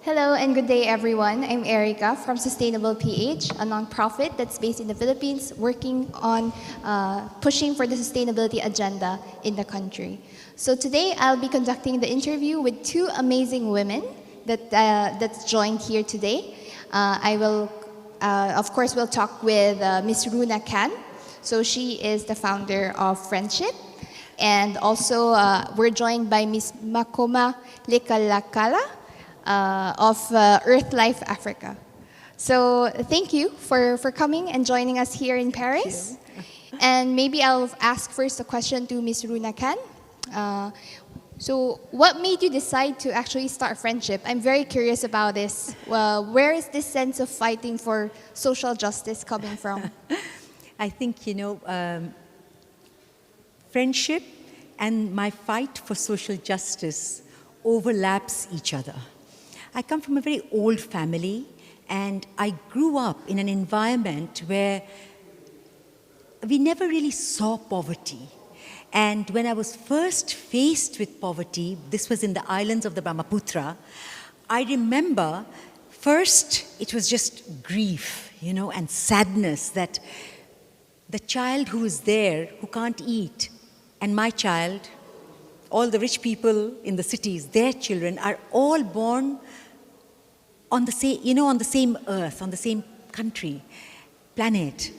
Hello and good day, everyone. I'm Erika from Sustainable PH, a nonprofit that's based in the Philippines, working on pushing for the sustainability agenda in the country. So today, I'll be conducting the interview with two amazing women that's joined here today. Of course, we'll talk with Miss Runa Khan. So she is the founder of Friendship. And also, we're joined by Miss Makoma Lekalakala of Earth Life Africa. So thank you for coming and joining us here in Paris. And maybe I'll ask first a question to Miss Runa Khan. So what made you decide to actually start Friendship? I'm very curious about this. Where is this sense of fighting for social justice coming from? I think, friendship and my fight for social justice overlaps each other. I come from a very old family, and I grew up in an environment where we never really saw poverty. And when I was first faced with poverty, this was in the islands of the Brahmaputra, I remember first it was just grief, and sadness that the child who is there, who can't eat, and my child, all the rich people in the cities, their children are all born on the same, on the same earth, on the same country, planet.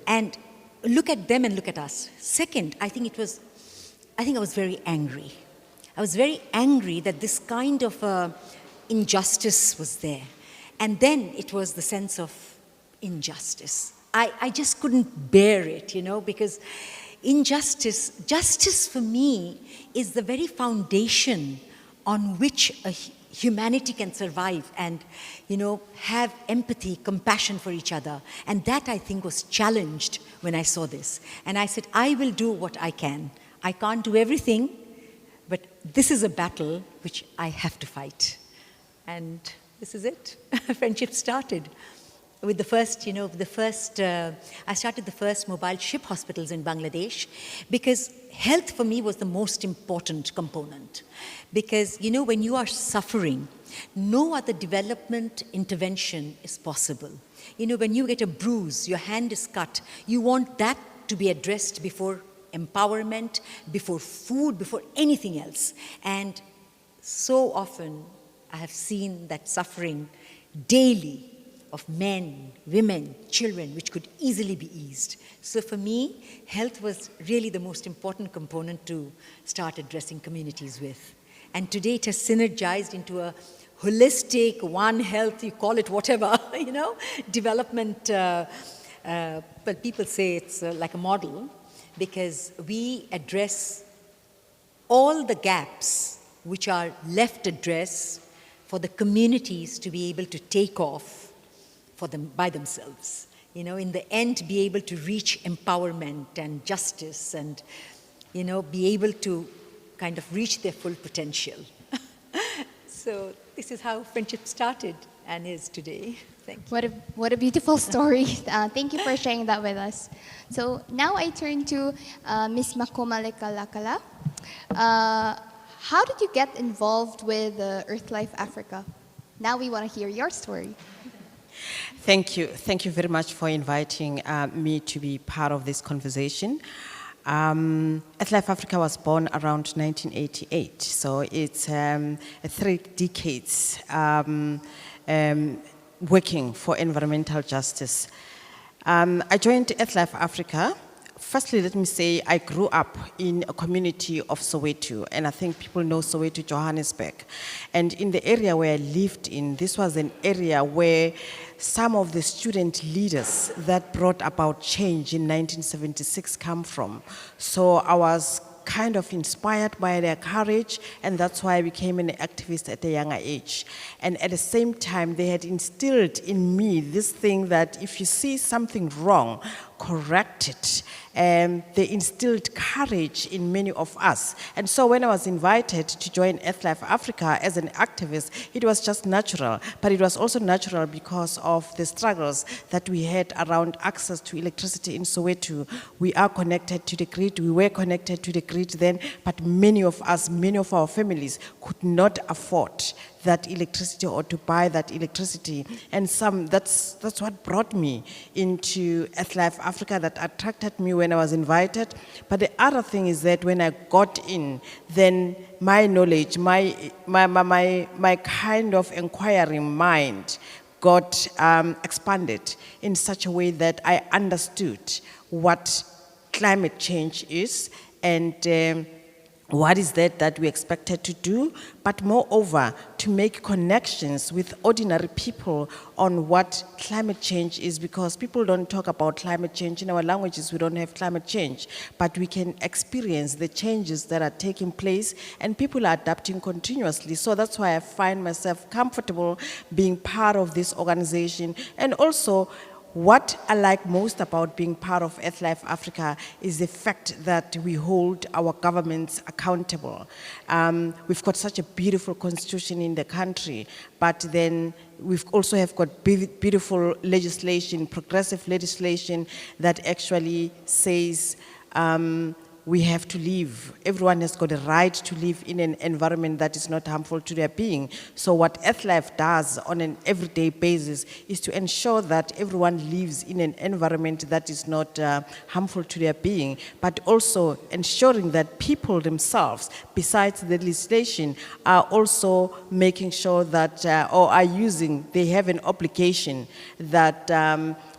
And look at them and look at us. Second, I think I was very angry. I was very angry that this kind of injustice was there. And then it was the sense of injustice. I just couldn't bear it, because justice for me is the very foundation on which humanity can survive and, have empathy, compassion for each other. And that, I think, was challenged when I saw this. And I said, I will do what I can. I can't do everything, but this is a battle which I have to fight. And this is it. Friendship started with the first, I started the first mobile ship hospitals in Bangladesh because health for me was the most important component. Because, when you are suffering, no other development intervention is possible. When you get a bruise, your hand is cut, you want that to be addressed before empowerment, before food, before anything else. And so often I have seen that suffering daily of men, women, children, which could easily be eased. So for me, health was really the most important component to start addressing communities with. And today it has synergized into a holistic, One Health, you call it whatever, development. But people say it's like a model because we address all the gaps which are left addressed for the communities to be able to take off for them by themselves. In the end, be able to reach empowerment and justice and, be able to kind of reach their full potential. So this is how Friendship started and is today. Thank you. What a beautiful story. Thank you for sharing that with us. So now I turn to Ms. Makoma Lekalakala. How did you get involved with Earth Life Africa? Now we want to hear your story. Thank you. Thank you very much for inviting me to be part of this conversation. Earth Life Africa was born around 1988, so it's 3 decades working for environmental justice. I joined Earth Life Africa. Firstly, let me say I grew up in a community of Soweto, and I think people know Soweto, Johannesburg. And in the area where I lived in, this was an area where some of the student leaders that brought about change in 1976 come from. So I was kind of inspired by their courage, and that's why I became an activist at a younger age. And at the same time, they had instilled in me this thing that if you see something wrong, correct it. They instilled courage in many of us. And so when I was invited to join Earth Life Africa as an activist, it was just natural. But it was also natural because of the struggles that we had around access to electricity in Soweto. We are connected to the grid, we were connected to the grid then, but many of us, many of our families could not afford that electricity or to buy that electricity. And that's what brought me into Earthlife Africa, that attracted me when I was invited. But the other thing is that when I got in, then my knowledge, my kind of inquiring mind got expanded in such a way that I understood what climate change is and what is that we expected to do, but moreover, to make connections with ordinary people on what climate change is, because people don't talk about climate change. In our languages, we don't have climate change, but we can experience the changes that are taking place, and people are adapting continuously. So that's why I find myself comfortable being part of this organization. And also, what I like most about being part of Earthlife Africa is the fact that we hold our governments accountable. We've got such a beautiful constitution in the country, but then we've also have got beautiful legislation, progressive legislation that actually says we have to live. Everyone has got a right to live in an environment that is not harmful to their being. So what Earthlife does on an everyday basis is to ensure that everyone lives in an environment that is not harmful to their being, but also ensuring that people themselves, besides the legislation, are also making sure that, or are using, they have an obligation that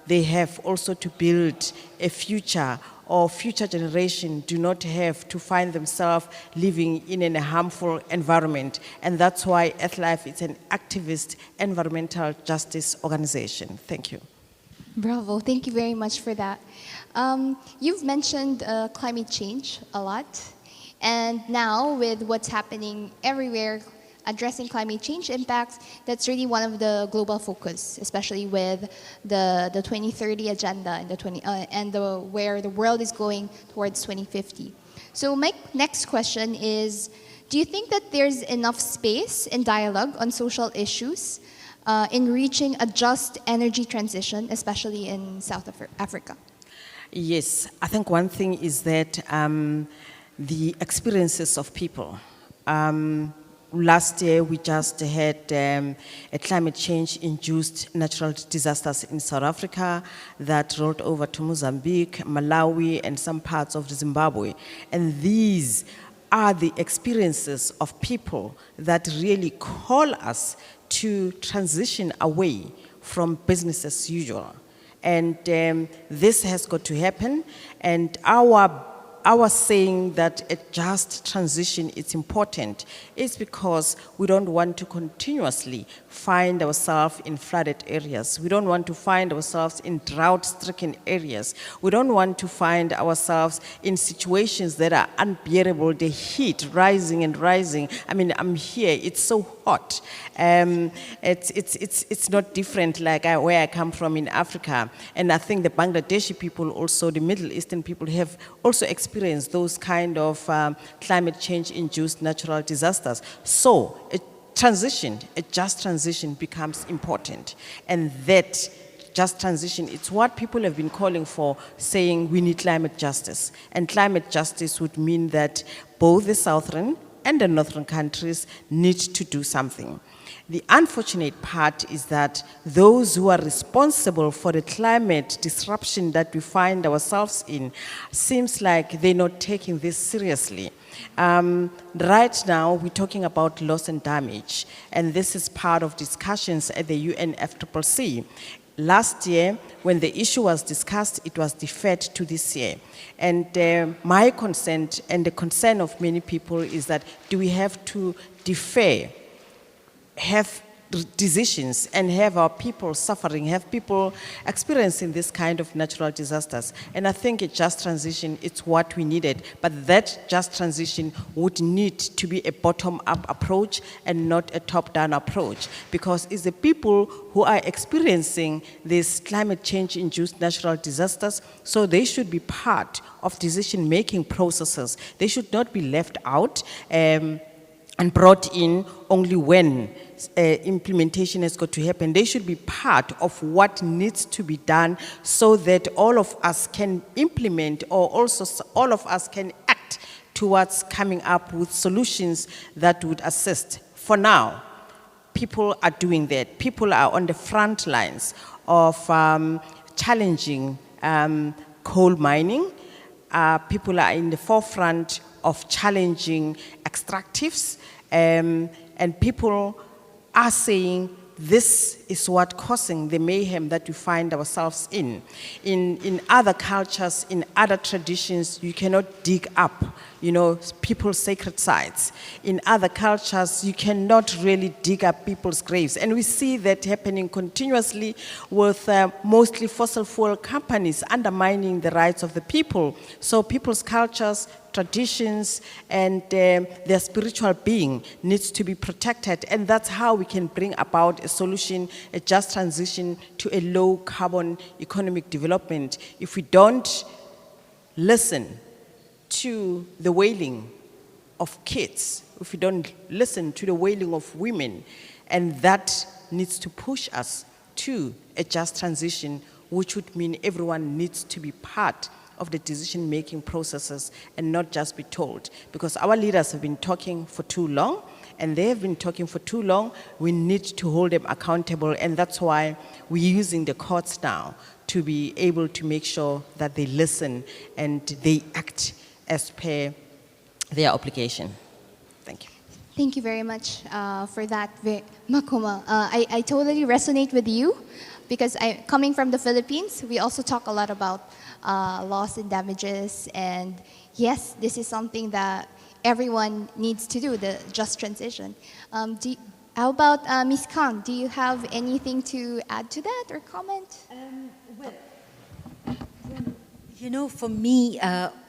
they have also to build a future, or future generation do not have to find themselves living in a harmful environment. And that's why Earthlife is an activist environmental justice organization. Thank you. Bravo, thank you very much for that. You've mentioned climate change a lot. And now with what's happening everywhere, addressing climate change impacts, that's really one of the global focus, especially with the 2030 agenda and where the world is going towards 2050. So my next question is, do you think that there's enough space and dialogue on social issues in reaching a just energy transition, especially in South Africa? Yes, I think one thing is that the experiences of people. Last year, we just had a climate change-induced natural disasters in South Africa that rolled over to Mozambique, Malawi, and some parts of Zimbabwe. And these are the experiences of people that really call us to transition away from business as usual. And this has got to happen, and our saying that a just transition is important is because we don't want to continuously find ourselves in flooded areas. We don't want to find ourselves in drought-stricken areas. We don't want to find ourselves in situations that are unbearable, the heat rising and rising. I mean, I'm here, it's so hot. It's not different like where I come from in Africa. And I think the Bangladeshi people also, the Middle Eastern people have also experienced those kind of climate change-induced natural disasters. So a just transition becomes important. And that just transition, it's what people have been calling for, saying we need climate justice. And climate justice would mean that both the southern and the northern countries need to do something. The unfortunate part is that those who are responsible for the climate disruption that we find ourselves in seems like they're not taking this seriously. Right now, we're talking about loss and damage, and this is part of discussions at the UNFCCC. Last year, when the issue was discussed, it was deferred to this year. And my concern, and the concern of many people, is that do we have to defer, have decisions, and have our people suffering, have people experiencing this kind of natural disasters? And I think a just transition, it's what we needed. But that just transition would need to be a bottom-up approach and not a top-down approach, because it's the people who are experiencing these climate change-induced natural disasters, so they should be part of decision-making processes. They should not be left out and brought in only when implementation has got to happen. They should be part of what needs to be done so that all of us can implement, or also all of us can act towards coming up with solutions that would assist. For now, people are doing that. People are on the front lines of challenging coal mining. People are in the forefront of challenging extractives, and people are saying this is what causing the mayhem that we find ourselves in. In other cultures, in other traditions, you cannot dig up, people's sacred sites. In other cultures, you cannot really dig up people's graves. And we see that happening continuously with mostly fossil fuel companies undermining the rights of the people. So people's cultures, traditions, and their spiritual being needs to be protected. And that's how we can bring about a solution, a just transition to a low carbon economic development. If we don't listen to the wailing of kids, if we don't listen to the wailing of women, and that needs to push us to a just transition, which would mean everyone needs to be part of the decision-making processes and not just be told. Because our leaders have been talking for too long, and they have been talking for too long. We need to hold them accountable, and that's why we're using the courts now to be able to make sure that they listen and they act as per their obligation. Thank you. Thank you very much for that, Makoma. I totally resonate with you because coming from the Philippines, we also talk a lot about loss and damages, and yes, this is something that everyone needs to do, the just transition. How about Ms. Khan? Do you have anything to add to that or comment? For me,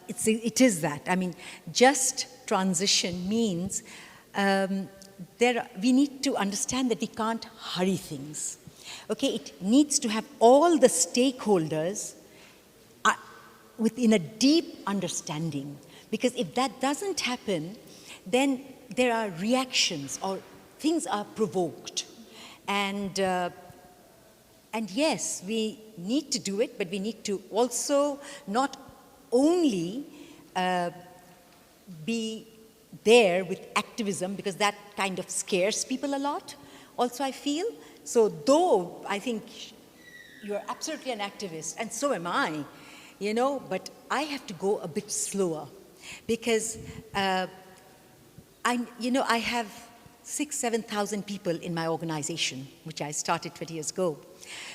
it is that. I mean, just transition means we need to understand that we can't hurry things. Okay, it needs to have all the stakeholders within a deep understanding. Because if that doesn't happen, then there are reactions or things are provoked. And yes, we need to do it, but we need to also not only be there with activism, because that kind of scares people a lot, also I feel. So though I think you're absolutely an activist, and so am I, but I have to go a bit slower. Because I have 6,000-7,000 people in my organization, which I started 20 years ago.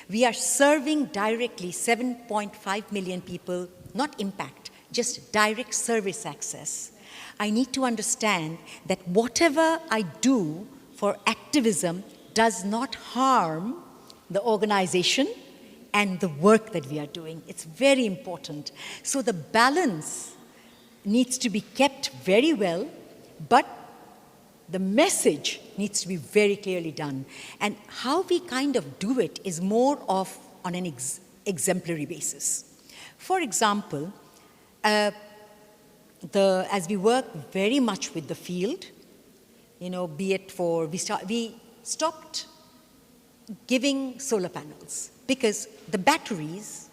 We are serving directly 7.5 million people, not impact, just direct service access. I need to understand that whatever I do for activism does not harm the organization and the work that we are doing. It's very important. So the balance needs to be kept very well, but the message needs to be very clearly done. And how we kind of do it is more of on an exemplary basis. For example, as we work very much with the field, be it we stopped giving solar panels because the batteries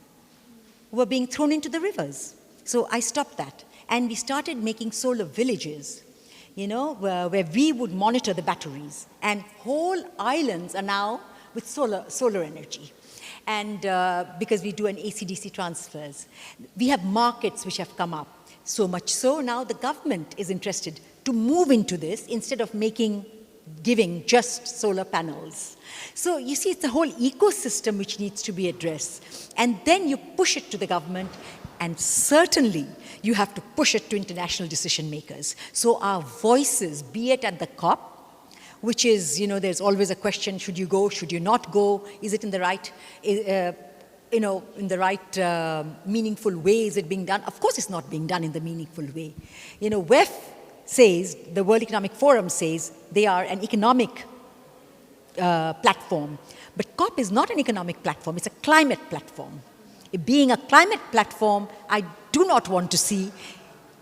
were being thrown into the rivers. So I stopped that. And we started making solar villages, where we would monitor the batteries. And whole islands are now with solar energy. And because we do an AC-DC transfers. We have markets which have come up. So much so now the government is interested to move into this instead of giving just solar panels. So you see, it's a whole ecosystem which needs to be addressed. And then you push it to the government, and certainly you have to push it to international decision makers. So our voices, be it at the COP, which is, there's always a question, should you go, should you not go? Is it in the right, meaningful way? Is it being done? Of course it's not being done in the meaningful way. WEF says, the World Economic Forum says, they are an economic platform. But COP is not an economic platform, it's a climate platform. Being a climate platform, I do not want to see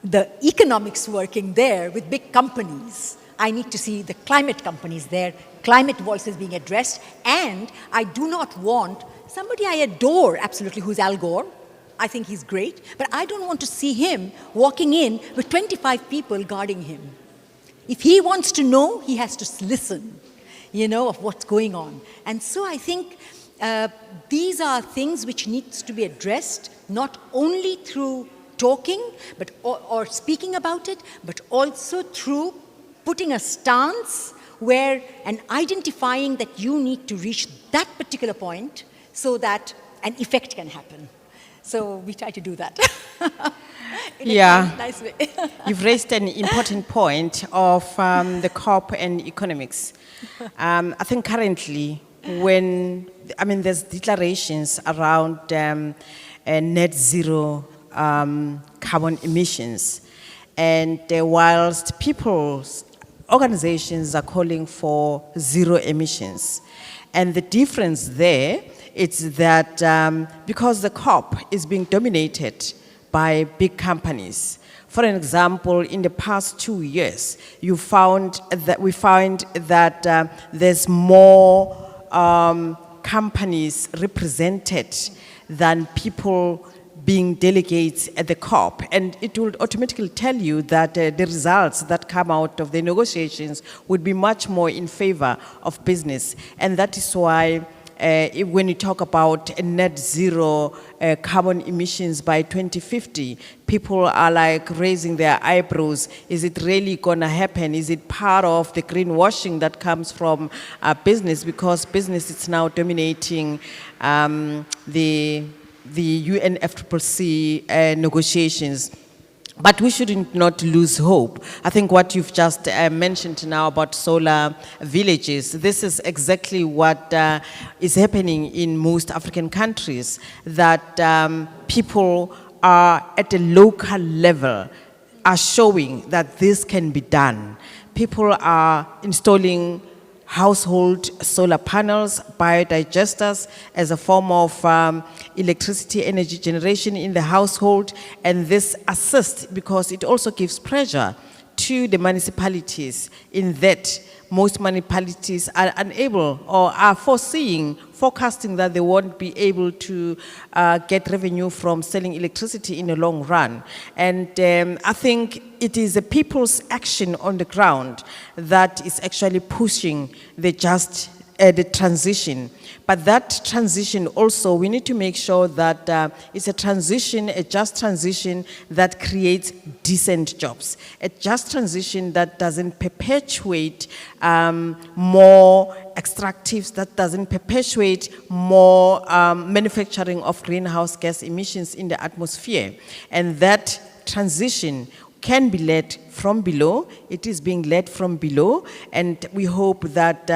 the economics working there with big companies. I need to see the climate companies there, climate voices being addressed, and I do not want somebody I adore absolutely, who's Al Gore. I think he's great, but I don't want to see him walking in with 25 people guarding him. If he wants to know, he has to listen. of what's going on. And so I think these are things which needs to be addressed, not only through talking or speaking about it, but also through putting a stance where and identifying that you need to reach that particular point so that an effect can happen. So we try to do that. In a kind, nice way. You've raised an important point of the COP and economics. I think currently, there's declarations around net zero carbon emissions, and whilst people's organizations are calling for zero emissions, and the difference there is that because the COP is being dominated by big companies. For an example, in the past 2 years, we found that there's more companies represented than people being delegates at the COP. And it will automatically tell you that the results that come out of the negotiations would be much more in favor of business. And that is why when you talk about a net zero carbon emissions by 2050, people are like raising their eyebrows. Is it really gonna happen? Is it part of the greenwashing that comes from business? Because business is now dominating the UNFCCC negotiations. But we shouldn't not lose hope. I think what you've just mentioned now about solar villages, this is exactly what is happening in most African countries, that people are at a local level are showing that this can be done. People are installing household solar panels, biodigesters as a form of electricity energy generation in the household, and this assists because it also gives pressure to the municipalities in that most municipalities are unable or are forecasting that they won't be able to get revenue from selling electricity in the long run. And I think it is the people's action on the ground that is actually pushing the transition. But that transition also, we need to make sure that it's a just transition that creates decent jobs. A just transition that doesn't perpetuate more extractives, that doesn't perpetuate more manufacturing of greenhouse gas emissions in the atmosphere. And that transition can be led from below. It is being led from below, and we hope that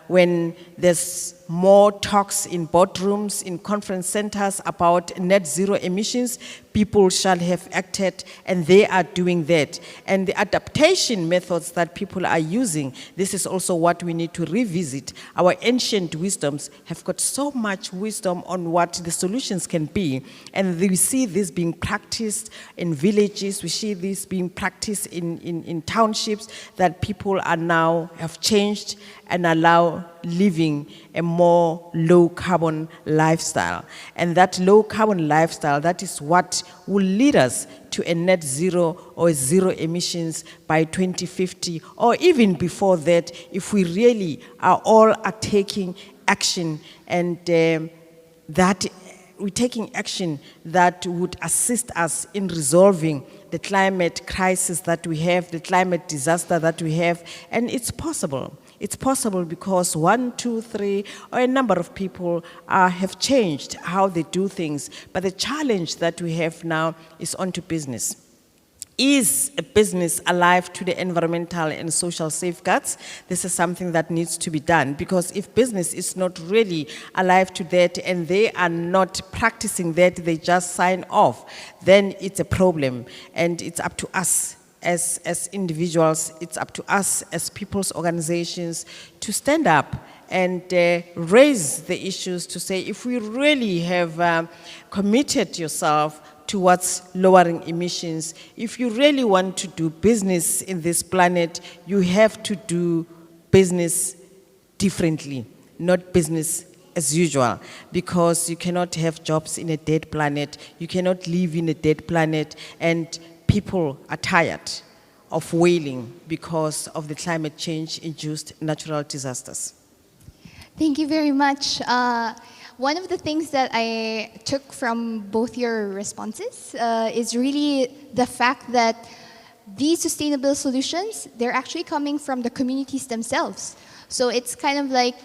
when there's more talks in boardrooms, in conference centers about net zero emissions, people shall have acted, and they are doing that. And the adaptation methods that people are using, this is also what we need to revisit. Our ancient wisdoms have got so much wisdom on what the solutions can be, and we see this being practiced in villages, we see this being practiced in townships, that people are now have changed and allow living a more low carbon lifestyle. And that low carbon lifestyle, that is what will lead us to a net zero or zero emissions by 2050, or even before that, if we really are taking action, and that we're taking action that would assist us in resolving the climate crisis that we have, the climate disaster that we have. And it's possible. It's possible because 1, 2, 3, or a number of people have changed how they do things. But the challenge that we have now is onto business. Is a business alive to the environmental and social safeguards? This is something that needs to be done, because if business is not really alive to that and they are not practicing that, they just sign off, then it's a problem. And it's up to us as individuals, it's up to us as people's organizations to stand up and raise the issues to say, if we really have committed yourself towards lowering emissions, if you really want to do business in this planet, you have to do business differently, not business as usual, because you cannot have jobs in a dead planet, you cannot live in a dead planet, and people are tired of wailing because of the climate change-induced natural disasters. Thank you very much. One of the things that I took from both your responses is really the fact that these sustainable solutions, they're actually coming from the communities themselves. So it's kind of like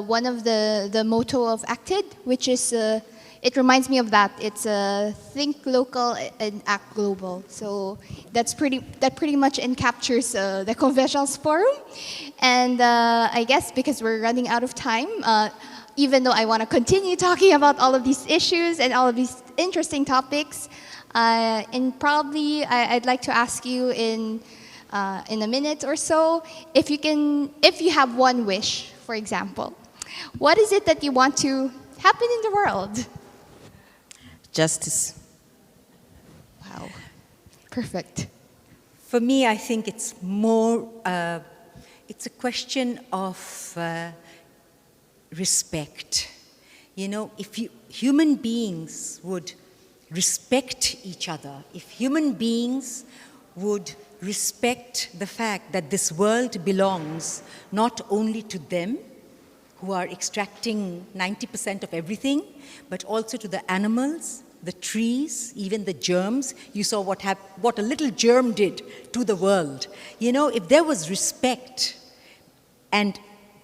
one of the motto of ACTED, which is, it reminds me of that. It's think local and act global. So that pretty much encaptures the Convergences Forum. And I guess because we're running out of time, even though I want to continue talking about all of these issues and all of these interesting topics, and probably I'd like to ask you in a minute or so, if you have one wish, for example, what is it that you want to happen in the world? Justice. Wow, perfect. For me, I think it's more, it's a question of respect. You know, if human beings would respect each other, if human beings would respect the fact that this world belongs not only to them, who are extracting 90% of everything, but also to the animals, the trees, even the germs. You saw what a little germ did to the world. You know, if there was respect, and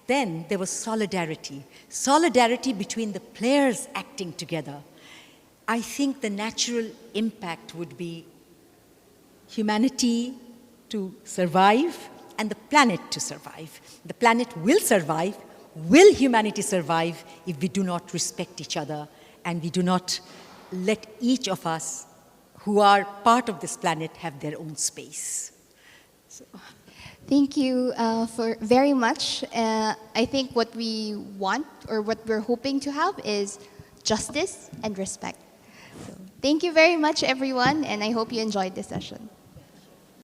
then there was solidarity between the players acting together, I think the natural impact would be humanity to survive and the planet to survive. The planet will survive. Will humanity survive if we do not respect each other and we do not let each of us who are part of this planet have their own space? So. Thank you for very much. I think what we want or what we're hoping to have is justice and respect. So, thank you very much, everyone, and I hope you enjoyed this session.